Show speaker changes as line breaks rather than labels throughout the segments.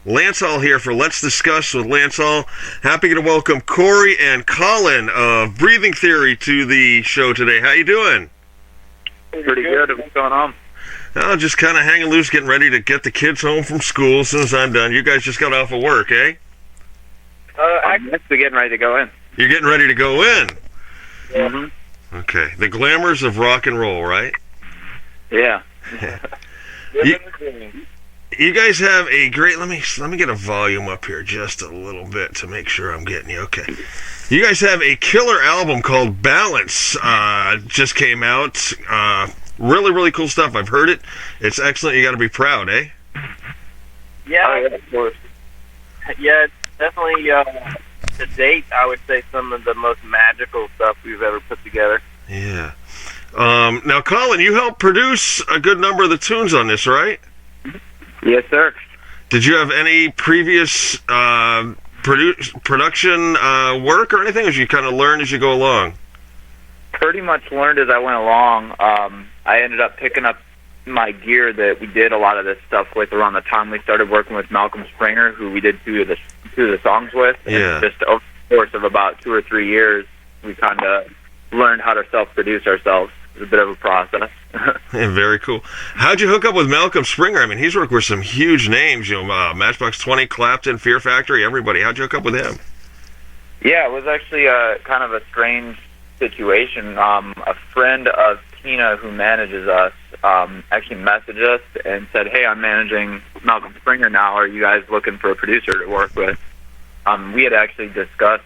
Lancel here for Let's Discuss with Lancel. Happy to welcome Cory and Collin of Breathing Theory to the show today. How you doing?
Pretty good. What's going on?
Just kind of hanging loose, getting ready to get the kids home from school as soon as I'm done. You guys just got off of work, eh?
I'm actually getting ready to go in.
You're getting ready to go in?
Mm-hmm.
Okay. The glamours of rock and roll, right?
Yeah.
You guys have a great. Let me get a volume up here just a little bit to make sure I'm getting you. Okay. You guys have a killer album called Balance. Just came out. Really, really cool stuff. I've heard it. It's excellent. You got to be proud, eh?
Yeah,
Of course.
yeah, it's definitely to date, I would say some of the most magical stuff we've ever put together.
Yeah. Now, Collin, you helped produce a good number of the tunes on this, right?
Yes, sir.
Did you have any previous production work or anything, or did you kind of learn as you go along?
Pretty much learned as I went along. I ended up picking up my gear that we did a lot of this stuff with around the time we started working with Malcolm Springer, who we did two of the songs with.
Yeah.
And just over the course of about 2 or 3 years, we kind of learned how to self-produce ourselves. It was a bit of a process.
Yeah, very cool. How'd you hook up with Malcolm Springer? I mean, he's worked with some huge names, Matchbox 20, Clapton, Fear Factory, everybody. How'd you hook up with him?
Yeah, it was actually kind of a strange situation. A friend of Tina, who manages us, actually messaged us and said, "Hey, I'm managing Malcolm Springer now. Are you guys looking for a producer to work with?" We had actually discussed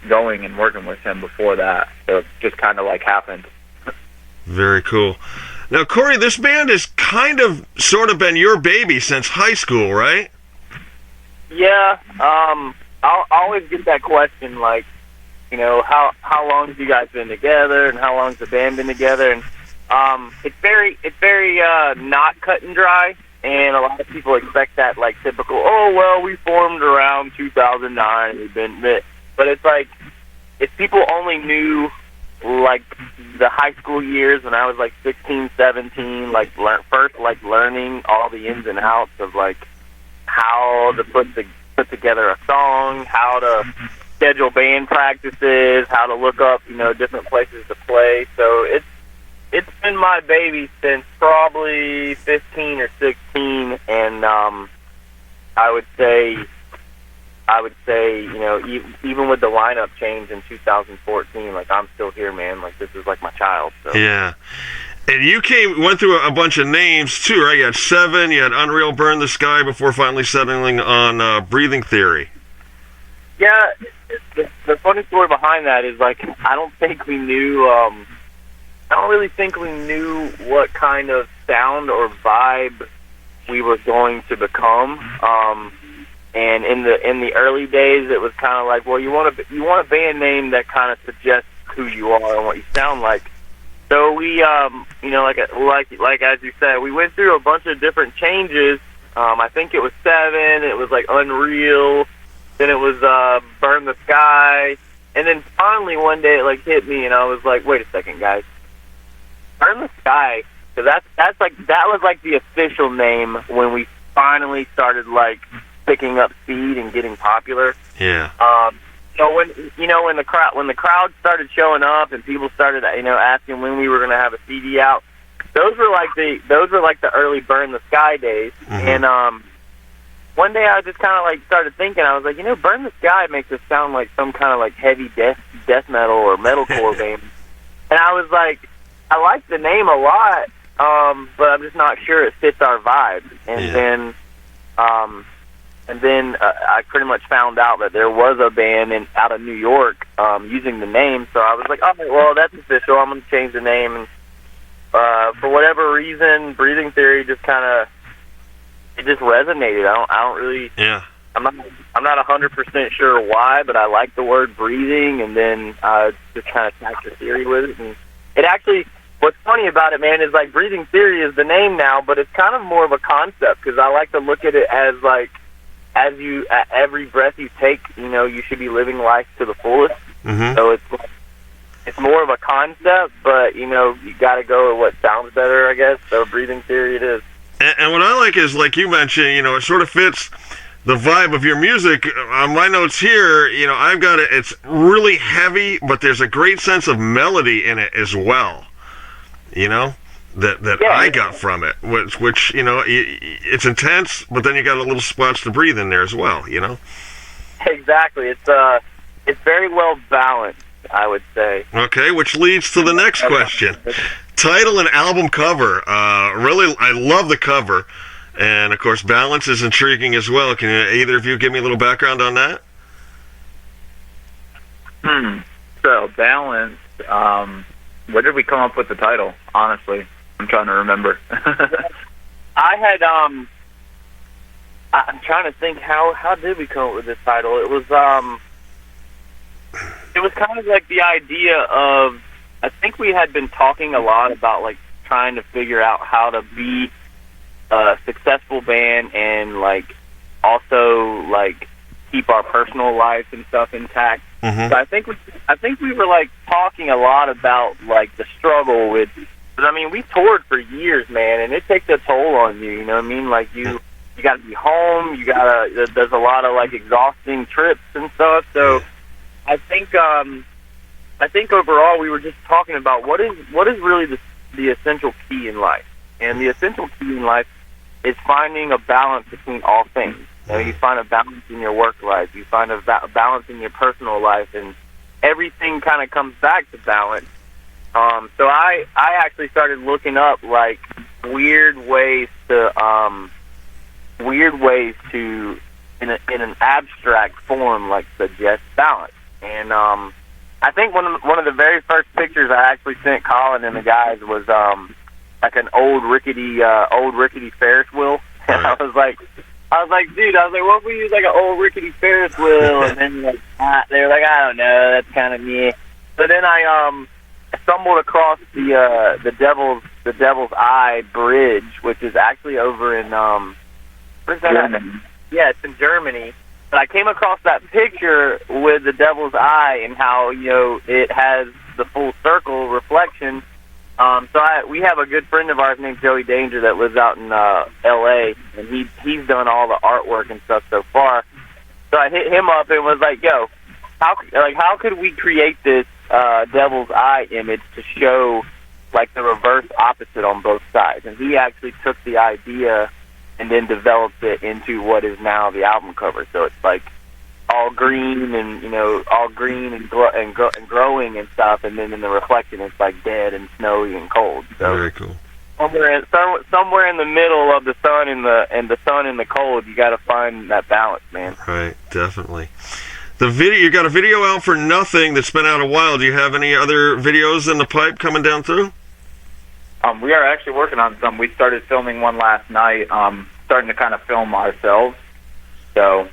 going and working with him before that, so it just kind of like happened.
Very cool. Now, Cory, this band has kind of sort of been your baby since high school, right?
Yeah, I'll always get that question, like, how long have you guys been together, and how long's the band been together? And it's very not cut and dry, and a lot of people expect that, like, typical, oh well, we formed around 2009, we've been, but it's like, if people only knew like the high school years when I was like 16, 17, like first learning all the ins and outs of like how to put together a song, how to schedule band practices, how to look up, different places to play. So it's been my baby since probably 15 or 16, and I would say, even with the lineup change in 2014, like, I'm still here, man. Like, this is like my child. So.
Yeah. And you went through a bunch of names, too, right? You had Seven, you had Unreal, Burn the Sky, before finally settling on Breathing Theory.
Yeah, the funny story behind that is, like, I don't really think we knew what kind of sound or vibe we were going to become. And in the early days, it was kind of like, well, you want a band name that kind of suggests who you are and what you sound like. So we, like as you said, we went through a bunch of different changes. I think it was Seven, it was like Unreal, then it was Burn the Sky, and then finally one day it like hit me, and I was like, wait a second, guys, Burn the Sky, because that was like the official name when we finally started like picking up speed and getting popular.
Yeah.
So when the crowd started showing up and people started asking when we were going to have a CD out, those were like the early Burn the Sky days.
Mm-hmm.
And one day I just kind of like started thinking, I was like, Burn the Sky makes us sound like some kind of like heavy death metal or metalcore band. And I was like, I like the name a lot, but I'm just not sure it fits our vibe. And then I pretty much found out that there was a band out of New York using the name, so I was like, all right, well, that's official. I'm going to change the name. And for whatever reason, Breathing Theory just it just resonated. I don't really.
Yeah.
I'm not 100% sure why, but I like the word breathing, and then just kind of tacked the theory with it. And it actually, what's funny about it, man, is like Breathing Theory is the name now, but it's kind of more of a concept because I like to look at it as like, at every breath you take, you should be living life to the fullest.
Mm-hmm.
So it's more of a concept, but you got to go with what sounds better, I guess. So Breathing Theory it is.
And what I like is, like you mentioned, it sort of fits the vibe of your music. On my notes here, I've got it. It's really heavy, but there's a great sense of melody in it as well. That I got from it, which it's intense, but then you got a little spots to breathe in there as well.
Exactly. It's very well balanced, I would say.
Okay, which leads to the next question. Title and album cover. Really, I love the cover. And, of course, balance is intriguing as well. Can either of you give me a little background on that?
So, balance, where did we come up with the title, honestly? I'm trying to remember.
I had, I'm trying to think, how did we come up with this title? It was kind of like the idea of, I think we had been talking a lot about, like, trying to figure out how to be a successful band and, like, also, like, keep our personal life and stuff intact.
Mm-hmm.
So I think we were, like, talking a lot about, like, the struggle with, but I mean, we toured for years, man, and it takes a toll on you, you know what I mean? Like, you got to be home, there's a lot of, like, exhausting trips and stuff, so I think overall we were just talking about what is really the essential key in life. And the essential key in life is finding a balance between all things. You find a balance in your work life. You find a balance in your personal life, and everything kind of comes back to balance. So I actually started looking up like weird ways to in an abstract form, like, suggest balance. And I think one of the very first pictures I actually sent Collin and the guys was like an old rickety Ferris wheel. And I was like, dude, what if we use like an old rickety Ferris wheel? And then they were like, I don't know, that's kind of me. So then I stumbled across the Devil's Eye Bridge, which is actually over in where's that at? Yeah, it's in Germany. But I came across that picture with the Devil's Eye and how it has the full circle reflection. We have a good friend of ours named Joey Danger that lives out in L.A. and he's done all the artwork and stuff so far. So I hit him up and was like, "Yo, how could we create this Devil's Eye image to show like the reverse opposite on both sides?" And he actually took the idea and then developed it into what is now the album cover. So it's like all green and growing and stuff, and then in the reflection it's like dead and snowy and cold. So
very cool.
Somewhere in the middle of the sun and the cold, you got to find that balance, man.
Right, definitely. The video, you got a video out for Nothing that's been out a while. Do you have any other videos in the pipe coming down through?
We are actually working on some. We started filming one last night, starting to kind of film ourselves. So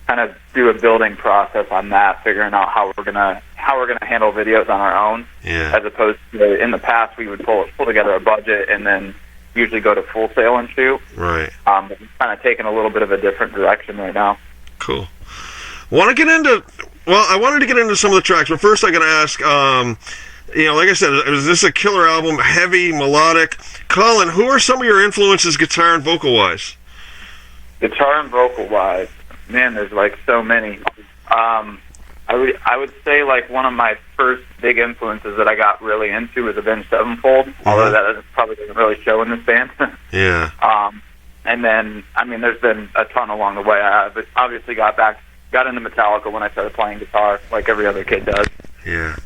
kind of do a building process on that, figuring out how we're gonna handle videos on our own.
Yeah.
As opposed to in the past, we would pull together a budget and then usually go to Full Sail and shoot.
Right.
But we're kind of taking a little bit of a different direction right now.
Cool. I wanted to get into some of the tracks, but first I got to ask, like I said, is this a killer album, heavy, melodic? Collin, who are some of your influences guitar and vocal-wise?
Guitar and vocal-wise, man, there's like so many. I would say like one of my first big influences that I got really into was Avenged Sevenfold, although that probably doesn't really show in this band.
Yeah.
And then, I mean, there's been a ton along the way. I obviously got into Metallica when I started playing guitar, like every other kid does.
Yeah.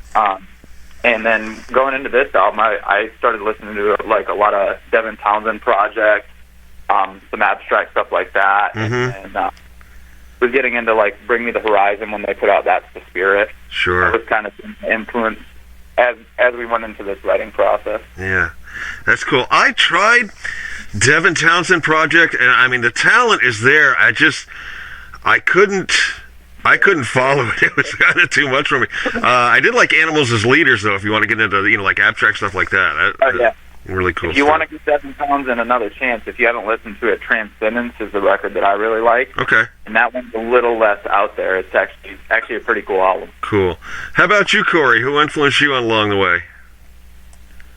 And then going into this album, I started listening to like a lot of Devin Townsend Project, some abstract stuff like that, and was getting into like Bring Me the Horizon when they put out That's the Spirit.
Sure.
That was kind of influenced as we went into this writing process.
Yeah, that's cool. I tried Devin Townsend Project, and I mean the talent is there. I couldn't follow it. It was kind of too much for me. I did like Animals as Leaders, though, if you want to get into, like, abstract stuff like that.
Yeah.
Really cool
If you
stuff.
want to give Devin Townsend another chance, if you haven't listened to it, Transcendence is the record that I really like.
Okay.
And that one's a little less out there. It's actually a pretty cool album.
Cool. How about you, Cory? Who influenced you along the way?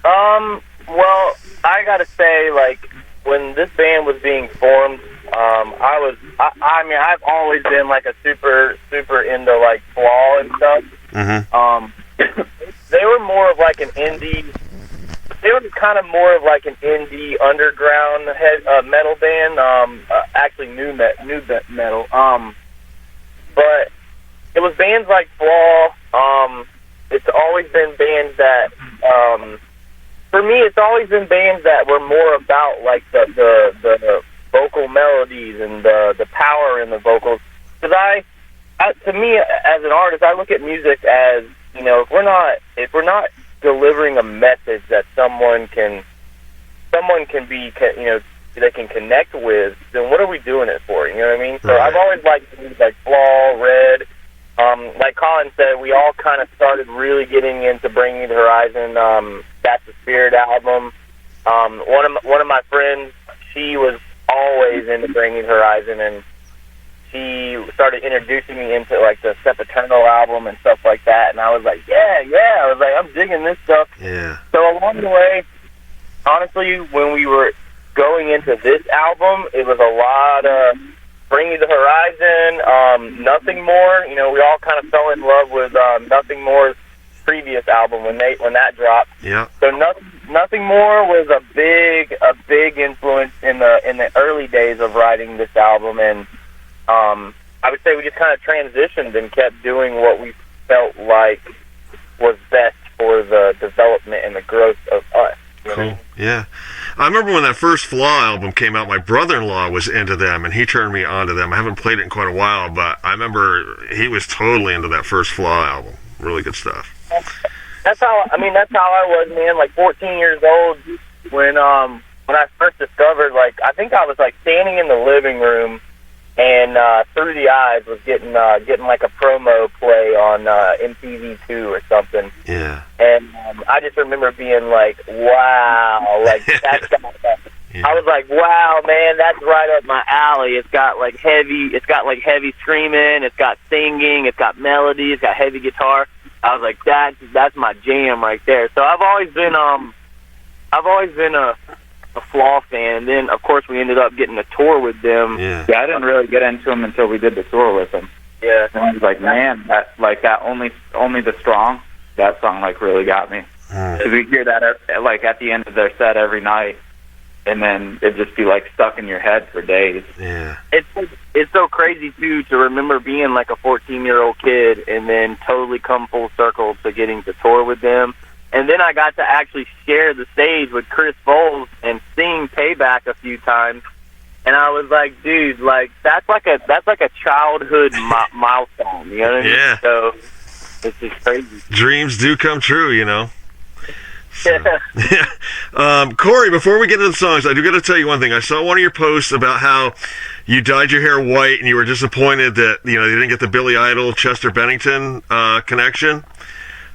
Well, I gotta say, like, when this band was being formed, I mean, I've always been like a super into like Flaw and stuff. They were more of like an indie. They were kind of more of like an indie underground metal band. Actually, new metal. But it was bands like Flaw. It's always been bands that, for me, it's always been bands that were more about like the vocal melodies and the power in the vocals. Because to me, as an artist, I look at music as, you know, if we're not delivering a message that someone can be, you know, they can connect with, then what are we doing it for? You know what I mean? So I've always liked things like Flaw, Red. Like Collin said, we all kind of started really getting into Bring Me the Horizon. That's the Spirit album. One of my friends, she was always into Bring Me the Horizon, and she started introducing me into like the Sempiternal album and stuff like that. And I was like, yeah. I was like, I'm digging this stuff.
Yeah.
So along the way, honestly, when we were going into this album, it was a lot of Bring Me the Horizon, Nothing More. You know, we all kind of fell in love with Nothing More's previous album when that dropped.
Yeah.
So Nothing More was a big influence in the early days of writing this album, and I would say we just kind of transitioned and kept doing what we felt like was best for the development and the growth of us. You know what I mean?
Yeah. I remember when that first Flaw album came out, my brother-in-law was into them, and he turned me on to them. I haven't played it in quite a while, but I remember he was totally into that first Flaw album. Really good stuff.
That's how I was, man. Like 14 years old when I first discovered, like, I think I was like standing in the living room, and Through the Eyes was getting like a promo play on MTV2 or something.
Yeah.
And I just remember being like, wow, like that's yeah. I was like, wow, man, that's right up my alley. It's got like heavy screaming, it's got singing, it's got melody, it's got heavy guitar. I was like, that's my jam right there. So I've always been a Flaw fan, and then of course we ended up getting a tour with them.
Yeah, I didn't really get into them until we did the tour with them.
Yeah,
and I was like, man, that only the strong, that song like really got me. Because we hear that at the end of their set every night, and then it'd just be like stuck in your head for days.
Yeah,
it's so crazy too to remember being like a 14-year-old kid and then totally come full circle to getting to tour with them. And then I got to actually share the stage with Chris Foles and sing Payback a few times. And I was like, dude, like that's like a childhood milestone, you know what I mean?
Yeah.
So it's just crazy.
Dreams do come true, you know. So,
Yeah.
Cory, before we get into the songs, I do got to tell you one thing. I saw one of your posts about how you dyed your hair white and you were disappointed that you didn't get the Billy Idol Chester Bennington connection.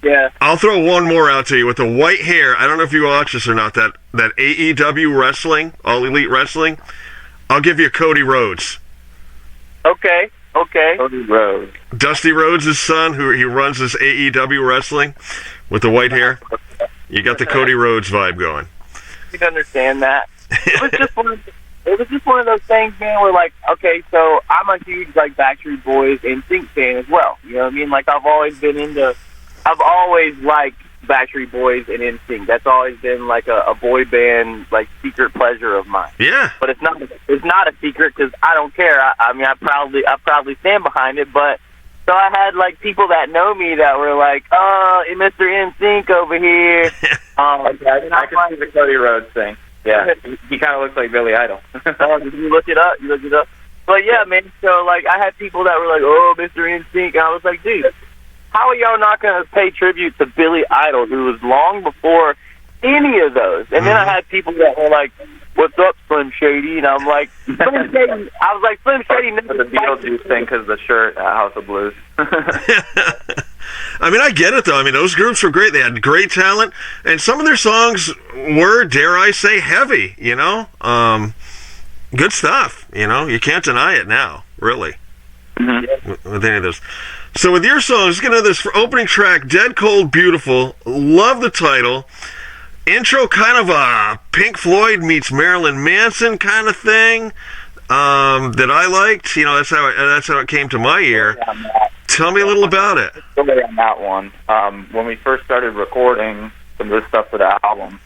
Yeah.
I'll throw one more out to you with the white hair. I don't know if you watch this or not. That AEW wrestling, All Elite Wrestling. I'll give you Cody Rhodes.
Okay.
Cody Rhodes.
Dusty Rhodes' son, who he runs this AEW wrestling with the white hair. You got the Cody Rhodes vibe going.
You can understand that. It was just one of those things, man, where like, okay, so I'm a huge like Backstreet Boys and NSYNC fan as well. You know what I mean? Like I've always liked Backstreet Boys and NSYNC. That's always been like a boy band like secret pleasure of mine.
Yeah.
But it's not a secret because I don't care. I mean, I proudly stand behind it. But so I had like people that know me that were like, oh, Mr. NSYNC over here.
I can see the Cody Rhodes thing. Yeah, he kind of looks like Billy Idol.
Oh, did you look it up? But yeah, man. So like, I had people that were like, oh, Mr. NSYNC, and I was like, dude, how are y'all not going to pay tribute to Billy Idol, who was long before any of those? And then I had people that were like, what's up, Slim Shady? And I'm like, Slim Shady. I was like, Slim Shady.
The Beetlejuice thing because the shirt at House of Blues.
I mean, I get it, though. I mean, those groups were great. They had great talent. And some of their songs were, dare I say, heavy, Good stuff, You can't deny it now, really.
Mm-hmm.
With any of those. So with your songs, get into this opening track, Dead Cold Beautiful. Love the title. Intro, kind of a Pink Floyd meets Marilyn Manson kind of thing. that I liked. That's how it came to my ear. Tell me a little about it.
Story on that one. When we first started recording some of this stuff for the album,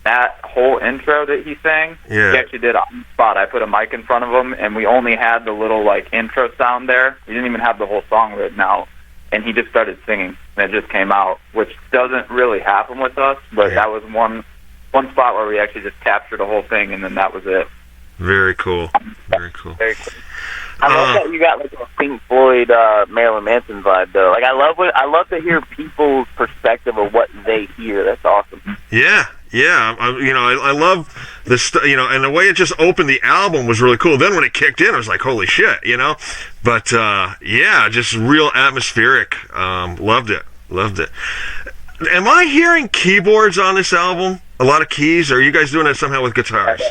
that whole intro that he sang, he actually did on the spot. I put a mic in front of him, and we only had the little intro sound there. We didn't even have the whole song written out, and he just started singing, and it just came out, which doesn't really happen with us. But that was one spot where we actually just captured the whole thing, and then that was it.
Very cool. Very cool.
Very cool. I love that you got a Pink Floyd, Marilyn Manson vibe though. I love to hear people's perspective of what they hear. That's awesome.
Yeah. I love this. And the way it just opened the album was really cool. Then when it kicked in, I was like, holy shit, But just real atmospheric. Loved it. Am I hearing keyboards on this album? A lot of keys? Or are you guys doing it somehow with guitars?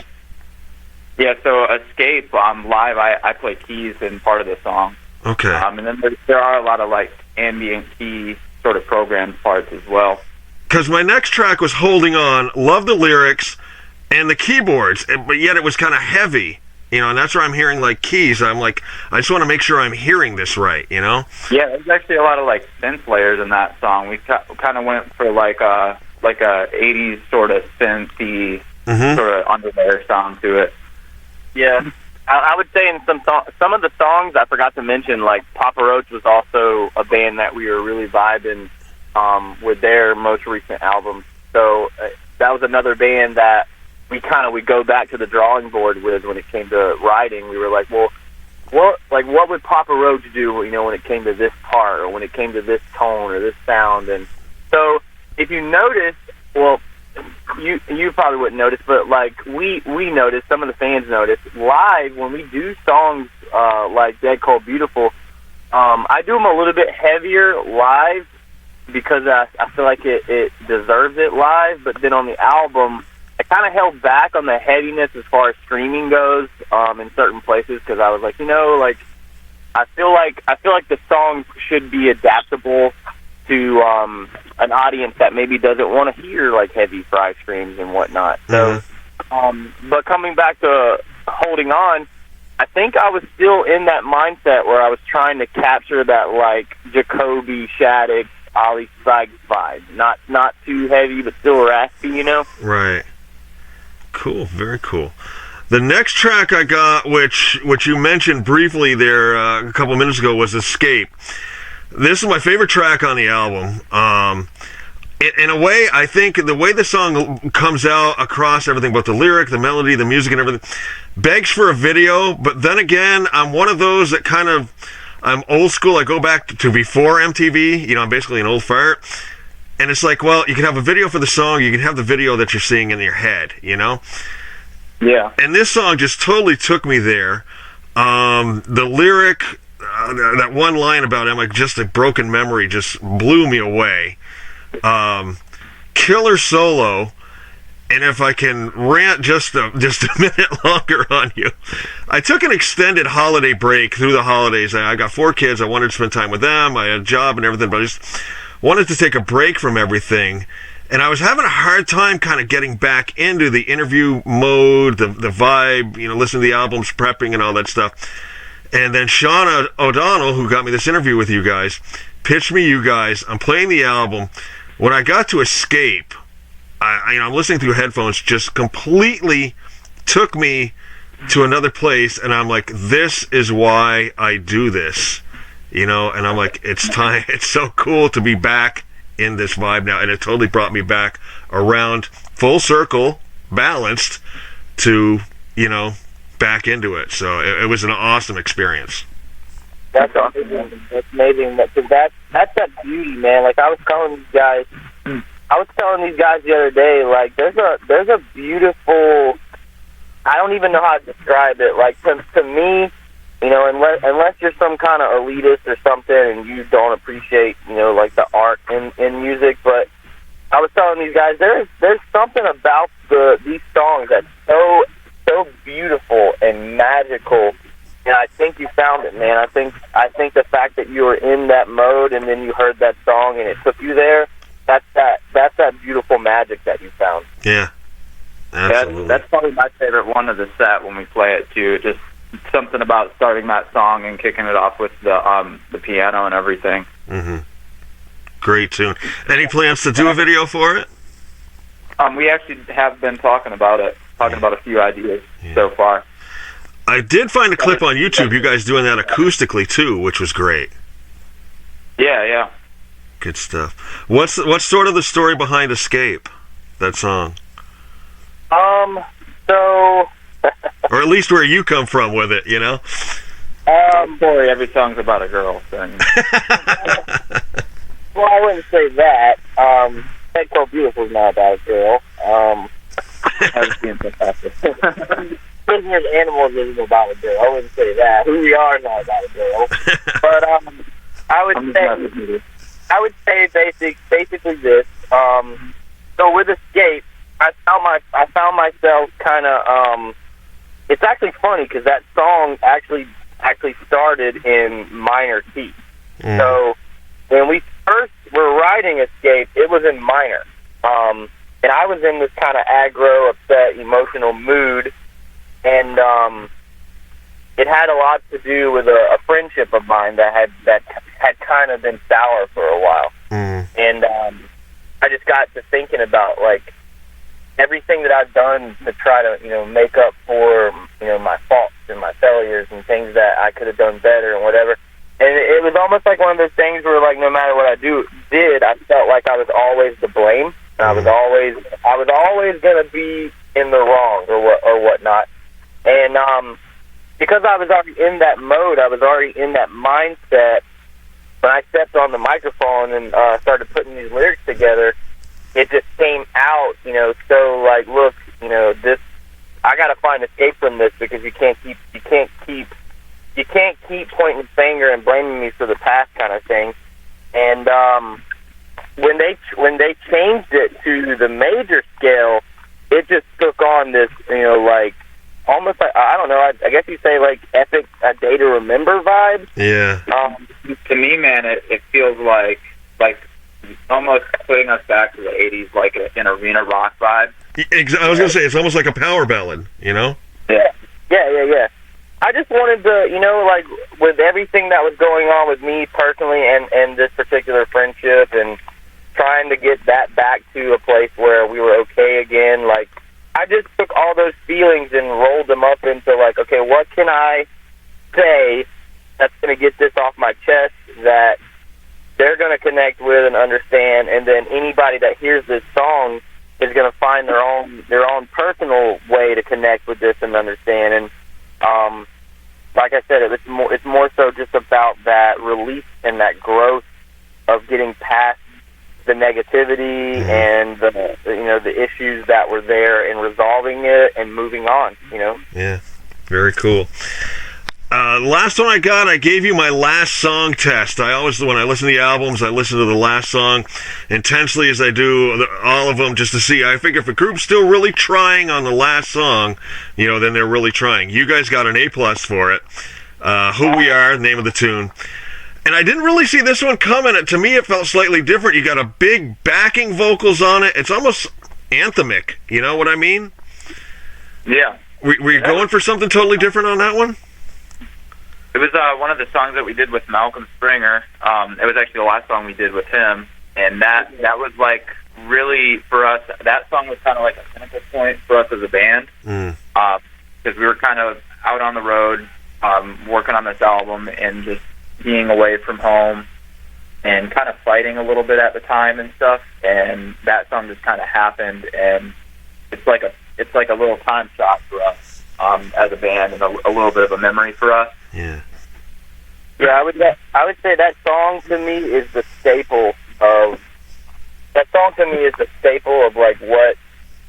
Yeah, so Escape live, I play keys in part of the song.
Okay.
And then there are a lot of ambient key sort of programmed parts as well.
Because my next track was Holding On, love the lyrics and the keyboards, but yet it was kind of heavy, and that's where I'm hearing keys. I'm like, I just want to make sure I'm hearing this right,
Yeah, there's actually a lot of synth layers in that song. We kind of went for a 80s sort of synthy sort of underlayer sound to it.
Yeah, I would say in some of the songs I forgot to mention, Papa Roach was also a band that we were really vibing with their most recent album. So that was another band that we go back to the drawing board with when it came to writing. We were like, well, what would Papa Roach do, when it came to this part or when it came to this tone or this sound? And so if you notice, well, you probably wouldn't notice, but we noticed, some of the fans noticed live when we do songs like Dead Cold Beautiful. I do them a little bit heavier live because I feel like it deserves it live. But then on the album, I kind of held back on the heaviness as far as screaming goes in certain places because I was like, I feel like the song should be adaptable to an audience that maybe doesn't want to hear heavy fry screams and whatnot. So, but coming back to Holding On, I think I was still in that mindset where I was trying to capture that Jacoby Shaddix, Ollie Sykes vibe. Not too heavy, but still raspy,
Right. Cool. Very cool. The next track I got, which you mentioned briefly there a couple minutes ago, was Escape. This is my favorite track on the album. In a way, I think the way the song comes out across everything, both the lyric, the melody, the music, and everything, begs for a video. But then again, I'm one of those that I'm old school. I go back to before MTV. I'm basically an old fart. And it's like, well, you can have a video for the song. You can have the video that you're seeing in your head,
Yeah.
And this song just totally took me there. The lyric... that one line about him, just a broken memory, just blew me away. Killer solo, and if I can rant just a minute longer on you, I took an extended holiday break through the holidays. I got 4 kids. I wanted to spend time with them. I had a job and everything, but I just wanted to take a break from everything. And I was having a hard time kind of getting back into the interview mode, the vibe, listening to the albums, prepping and all that stuff. And then Sean O'Donnell, who got me this interview with you guys, pitched me you guys. I'm playing the album. When I got to Escape, I'm listening through headphones, just completely took me to another place. And I'm like, this is why I do this, And I'm like, it's time. It's so cool to be back in this vibe now. And it totally brought me back around full circle, balanced to, back into it. So it was an awesome experience.
That's awesome. That's amazing. That's that beauty, man. I was telling these guys the other day, there's a beautiful, I don't even know how to describe it. To me, unless you're some kind of elitist or something and you don't appreciate, the art in music, but I was telling these guys there's something about these songs that's so beautiful and magical, and I think you found it, man. I think the fact that you were in that mode and then you heard that song and it took you there, that's that beautiful magic that you found.
Yeah, absolutely.
That's probably my favorite one of the set when we play it too. something about starting that song and kicking it off with the piano and everything.
Mm-hmm. Great tune. Any plans to do a video for it?
We actually have been talking about a few ideas so far.
I did find a clip on YouTube, you guys doing that acoustically too, which was great.
Yeah.
Good stuff. What's sort of the story behind Escape, that song?
So...
or at least where you come from with it, you know?
Cory, every song's about a girl thing.
Well, I wouldn't say that. That So Beautiful's not about a girl.
I was being fantastic.
Prisoners Animals isn't about a girl. I wouldn't say that. Who We Are is not about a girl. But I would say basically this. So with Escape, I found myself kind of. It's actually funny because that song actually started in minor key. Mm. So when we first were writing Escape, it was in minor. And I was in this kind of aggro, upset, emotional mood, and it had a lot to do with a friendship of mine that had kind of been sour for a while. Mm. And I just got to thinking about like everything that I've done to try to make up for my faults and my failures and things that I could have done better and whatever. And it was almost like one of those things where like no matter what I did, I felt like I was always to blame. And I was always going to be in the wrong or whatnot. And because I was already in that mode, I was already in that mindset. When I stepped on the microphone and started putting these lyrics together, it just came out, so like, look, this, I got to find escape from this because you can't keep pointing the finger and blaming me for the past kind of thing. And when they changed it to the major scale, it just took on this, like almost like, I don't know, I guess you say like epic A Day to Remember vibes.
Yeah.
To me, man, it feels like almost putting us back to the 80s, like an arena rock vibe.
I was going to say, it's almost like a power ballad,
Yeah.
Yeah. I just wanted to, like, with everything that was going on with me personally and this particular friendship and trying to get that back to a place where we were okay again, like, I just took all those feelings and rolled them up into, like, okay, what can I say that's going to get this off my chest that they're going to connect with and understand, and then anybody that hears this song is going to find their own personal way to connect with this and understand. And like I said, it's more so just about that release and that growth of getting past the negativity and the issues that were there and resolving it and moving on.
Yeah, very cool. Last one I gave you my last song test. I always, when I listen to the albums, I listen to the last song intensely as I do all of them just to see. I figure if a group's still really trying on the last song, then they're really trying. You guys got an A+ for it. Who We Are, the name of the tune. And I didn't really see this one coming. To me, it felt slightly different. You got a big backing vocals on it. It's almost anthemic. You know what I mean?
Yeah.
Were you going for something totally different on that one?
It was one of the songs that we did with Malcolm Springer. It was actually the last song we did with him, and that was like really for us. That song was kind of like a pinnacle point for us as a band because we were kind of out on the road working on this album and just being away from home and kind of fighting a little bit at the time and stuff. And that song just kind of happened, and it's like a little time shot for us as a band and a little bit of a memory for us.
Yeah.
Yeah, I would say that song to me is the staple of like what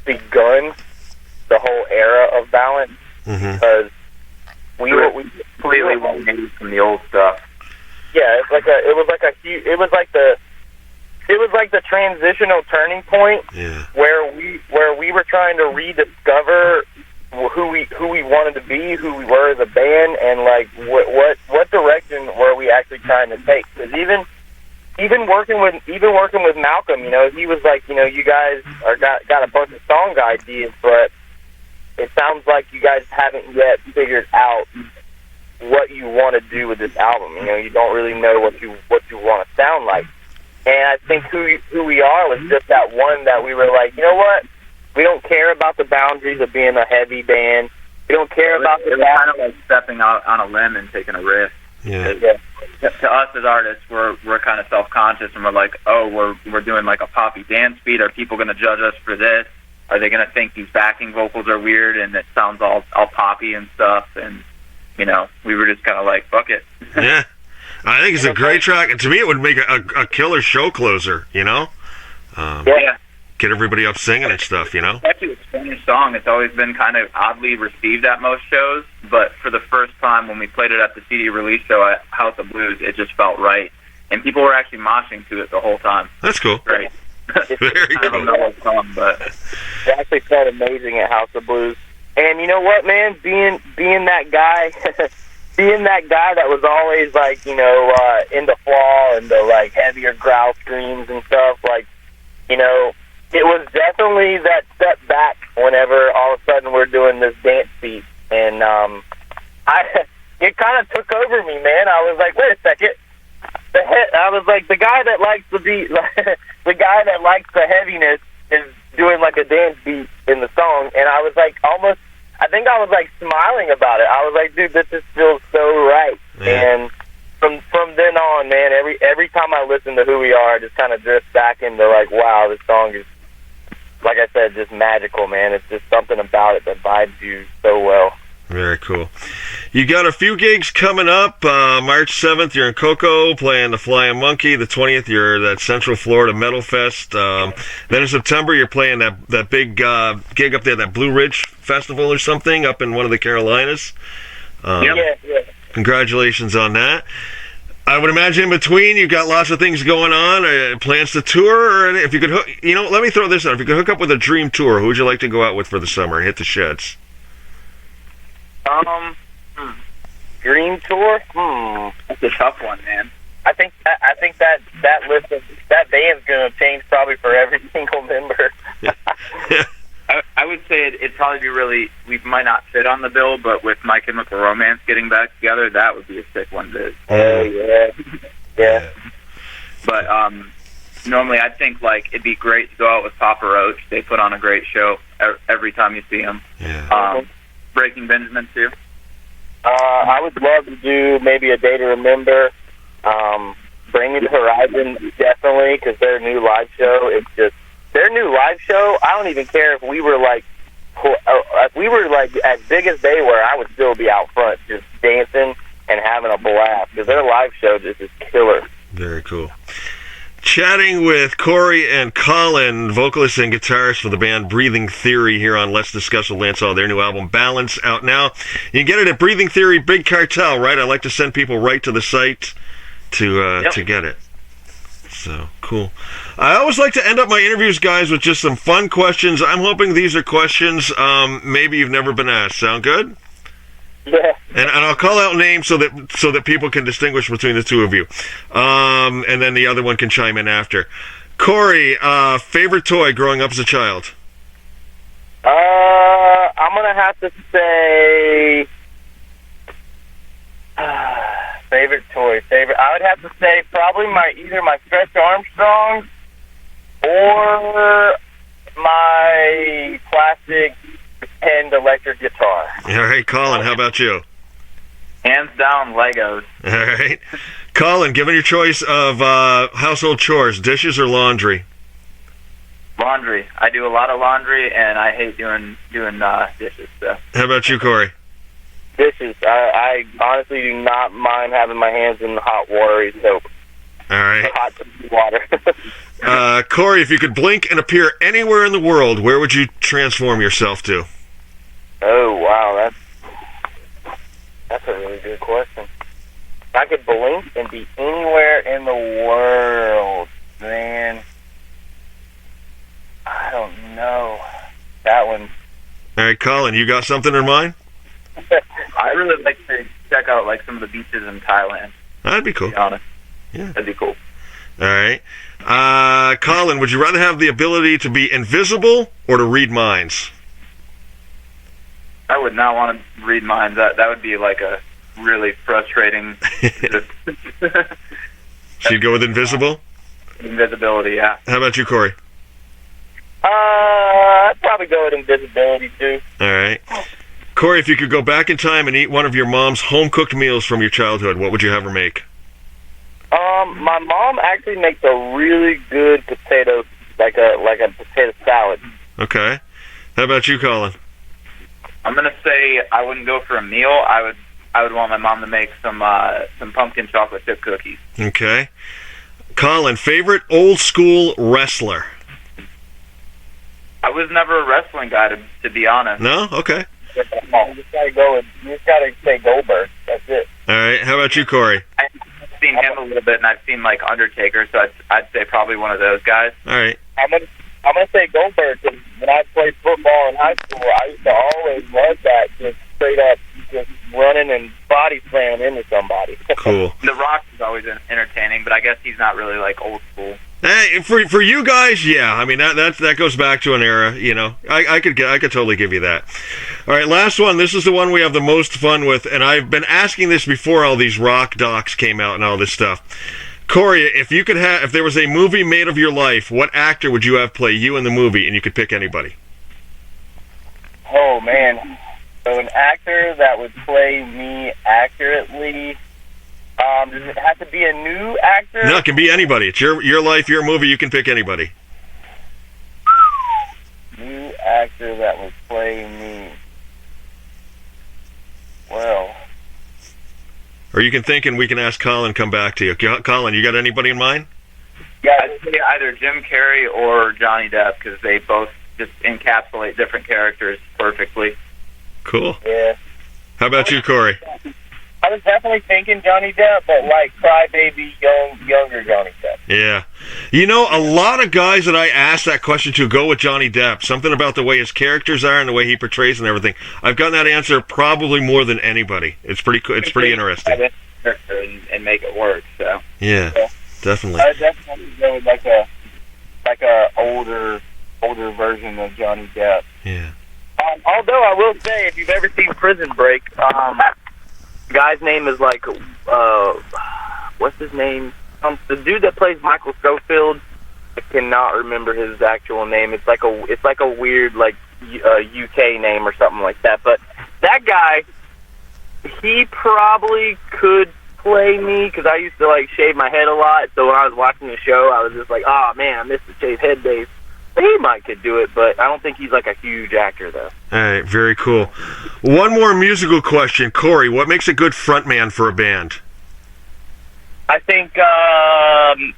begun the whole era of Balance because we completely went from the old stuff. Yeah, it was like the transitional turning point where we were trying to rediscover who we wanted to be, who we were as a band, and like what direction were we actually trying to take? Because even working with Malcolm, he was like, you guys got a bunch of song ideas, but it sounds like you guys haven't yet figured out what you want to do with this album. You know, you don't really know what you want to sound like. And I think who we are was just that one that we were like, you know what? We don't care about the boundaries of being a heavy band. We don't care about the
kind of like stepping out on a limb and taking a risk.
Yeah.
To us as artists, we're kind of self-conscious, and we're like, oh, we're doing like a poppy dance beat. Are people going to judge us for this? Are they going to think these backing vocals are weird and it sounds all poppy and stuff? And you know, we were just kind of like, fuck it.
Yeah. I think it's a great track, and to me, it would make a killer show closer. You know.
Yeah.
Get everybody up singing and stuff, you know?
It's actually a strange song. It's always been kind of oddly received at most shows, but for the first time when we played it at the CD release show at House of Blues, it just felt right. And people were actually moshing to it the whole time.
That's cool.
Great.
Very
I don't know
cool.
what song, but
it actually felt amazing at House of Blues. And you know what, man? Being that guy, being that guy that was always like, you know, into Flaw and the like heavier growl screams and stuff, like, you know, it was definitely that step back whenever all of a sudden we're doing this dance beat, and it kind of took over me, man. I was like, wait a second, I was like, the guy that likes the beat, the guy that likes the heaviness is doing like a dance beat in the song, and I was like, almost, I think I was like smiling about it. I was like, dude, this just feels so right, and from then on, man, every time I listen to Who We Are, I just kind of drift back into like, wow, this song is, like I said, just magical, man. It's just something about it that vibes you so well.
Very cool. You got a few gigs coming up. March 7th, you're in Cocoa playing the Flying Monkey. The 20th, you're at Central Florida Metal Fest. Then in September, you're playing that big gig up there, that Blue Ridge Festival or something, up in one of the Carolinas.
Yeah.
Congratulations on that. I would imagine in between you've got lots of things going on, plans to tour, or if you could hook, you know, let me throw this out. If you could hook up with a dream tour, who would you like to go out with for the summer and hit the sheds?
Dream tour?
it's a tough one, man.
I think that list of that band's gonna change probably for every single member.
I would say it'd probably be really, we might not fit on the bill, but with My Chemical Romance getting back together, that would be a sick one to.
Yeah.
But normally I think like it'd be great to go out with Papa Roach. They put on a great show every time you see them.
Yeah.
Breaking Benjamin too.
I would love to do maybe A Day to Remember. Bring Me the Horizon, definitely, because their new live show, it's just, their new live show, I don't even care if we were like as big as they were, I would still be out front just dancing and having a blast, because their live show just is killer.
Very cool. Chatting with Cory and Collin, vocalists and guitarists for the band Breathing Theory, here on Let's Discuss with Lance All. Their new album, Balance, out now. You can get it at Breathing Theory Big Cartel, right? I like to send people right to the site to get it. So, cool. I always like to end up my interviews, guys, with just some fun questions. I'm hoping these are questions maybe you've never been asked. Sound good?
Yeah.
And I'll call out names so that people can distinguish between the two of you. And then the other one can chime in after. Cory, favorite toy growing up as a child?
I'm going to have to say... favorite toy. I would have to say probably either my Stretch Armstrong or my classic and electric guitar.
All right, Collin, how about you?
Hands down, Legos.
All right. Collin, given your choice of household chores, dishes or laundry?
Laundry. I do a lot of laundry, and I hate doing dishes. So.
How about you, Cory?
Dishes. I honestly do not mind having my hands in hot watery soap.
All right.
Hot water.
Cory, if you could blink and appear anywhere in the world, where would you transform yourself to?
Oh, wow, that's a really good question. If I could blink and be anywhere in the world, man, I don't know. That one.
All right, Collin, you got something in mind?
I really like to check out like some of the beaches in Thailand.
That'd be cool.
To be honest.
Yeah.
That'd be cool.
All right. Collin, would you rather have the ability to be invisible or to read minds?
I would not want to read minds. That would be like really frustrating.
She'd go with Invisible?
Invisibility, yeah.
How about you, Cory?
I'd probably go with Invisibility too.
All right. Cory, if you could go back in time and eat one of your mom's home-cooked meals from your childhood, what would you have her make?
My mom actually makes a really good potato, like a potato salad.
Okay. How about you, Collin?
I'm gonna say I wouldn't go for a meal. I would want my mom to make some pumpkin chocolate chip cookies.
Okay. Collin, favorite old-school wrestler?
I was never a wrestling guy, to be honest.
No? Okay.
You just gotta say Goldberg. That's it.
All right. How about you, Cory?
I've seen him a little bit, and I've seen like Undertaker, so I'd say probably one of those guys.
All right.
I'm gonna say Goldberg because when I played football in high school, I used to always love that, just straight up, just running and body slamming into somebody.
Cool.
The Rock is always entertaining, but I guess he's not really like old school.
Hey, for you guys, yeah. I mean that goes back to an era, you know. I could totally give you that. All right, last one. This is the one we have the most fun with, and I've been asking this before all these rock docs came out and all this stuff. Cory, if there was a movie made of your life, what actor would you have play you in the movie, and you could pick anybody?
Oh man, so an actor that would play me accurately. Does it have to be a new actor?
No, it can be anybody. It's your life, your movie. You can pick anybody.
New actor that would play me. Well.
Or you can think, and we can ask Collin. Come back to you. Collin, you got anybody in mind?
Yeah, I'd say either Jim Carrey or Johnny Depp because they both just encapsulate different characters perfectly.
Cool.
Yeah.
How about you, Cory?
I was definitely thinking Johnny Depp, but like crybaby, younger Johnny Depp.
Yeah. You know, a lot of guys that I ask that question to go with Johnny Depp. Something about the way his characters are and the way he portrays and everything. I've gotten that answer probably more than anybody. It's pretty interesting.
And make it work. So.
Yeah, definitely.
I definitely go with like a older version of Johnny Depp.
Yeah.
Although I will say, if you've ever seen Prison Break, the guy's name is like, what's his name? The dude that plays Michael Scofield, I cannot remember his actual name. It's like a weird like UK name or something like that. But that guy, he probably could play me because I used to like shave my head a lot. So when I was watching the show, I was just like, oh man, I missed the shave head days. He might could do it, but I don't think he's like a huge actor, though.
All right, very cool. One more musical question. Cory, what makes a good frontman for a band?
I think the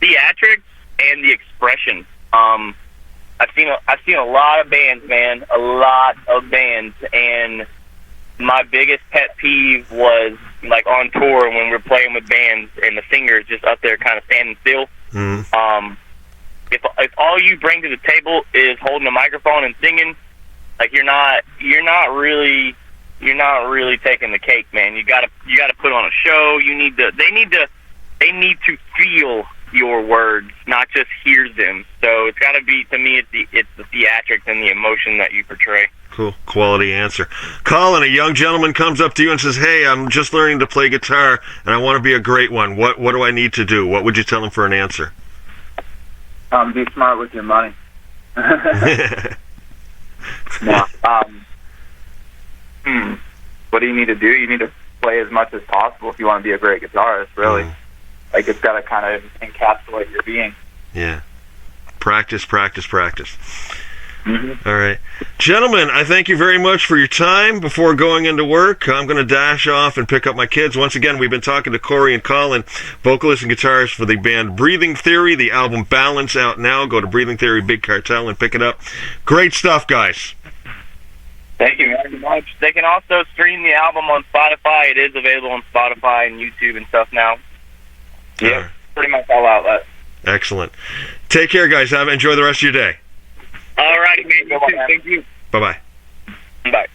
theatrics and the expression. I've seen a lot of bands, man, a lot of bands, and my biggest pet peeve was like on tour when we're playing with bands and the singer's just up there kind of standing still.
Mm.
If all you bring to the table is holding a microphone and singing, like you're not really taking the cake, man. You gotta put on a show. They need to feel your words, not just hear them. So it's gotta be, to me, it's the theatrics and the emotion that you portray.
Cool. Quality answer. Collin, a young gentleman comes up to you and says, hey, I'm just learning to play guitar and I want to be a great one. What do I need to do? What would you tell him for an answer?
Be smart with your money. What do you need to do? You need to play as much as possible if you want to be a great guitarist, really. Like, it's got to kind of encapsulate your being.
Yeah. Practice.
Mm-hmm.
All right. Gentlemen, I thank you very much for your time. Before going into work, I'm going to dash off and pick up my kids. Once again, we've been talking to Cory and Collin, vocalists and guitarists for the band Breathing Theory. The album Balance out now. Go to Breathing Theory Big Cartel and pick it up. Great stuff, guys.
Thank you very much. They can also stream the album on Spotify. It is available on Spotify and YouTube and stuff now. Yeah, pretty much all outlets.
Excellent. Take care, guys. Enjoy the rest of your day.
All righty, man. Thank you.
Bye-bye.
Bye.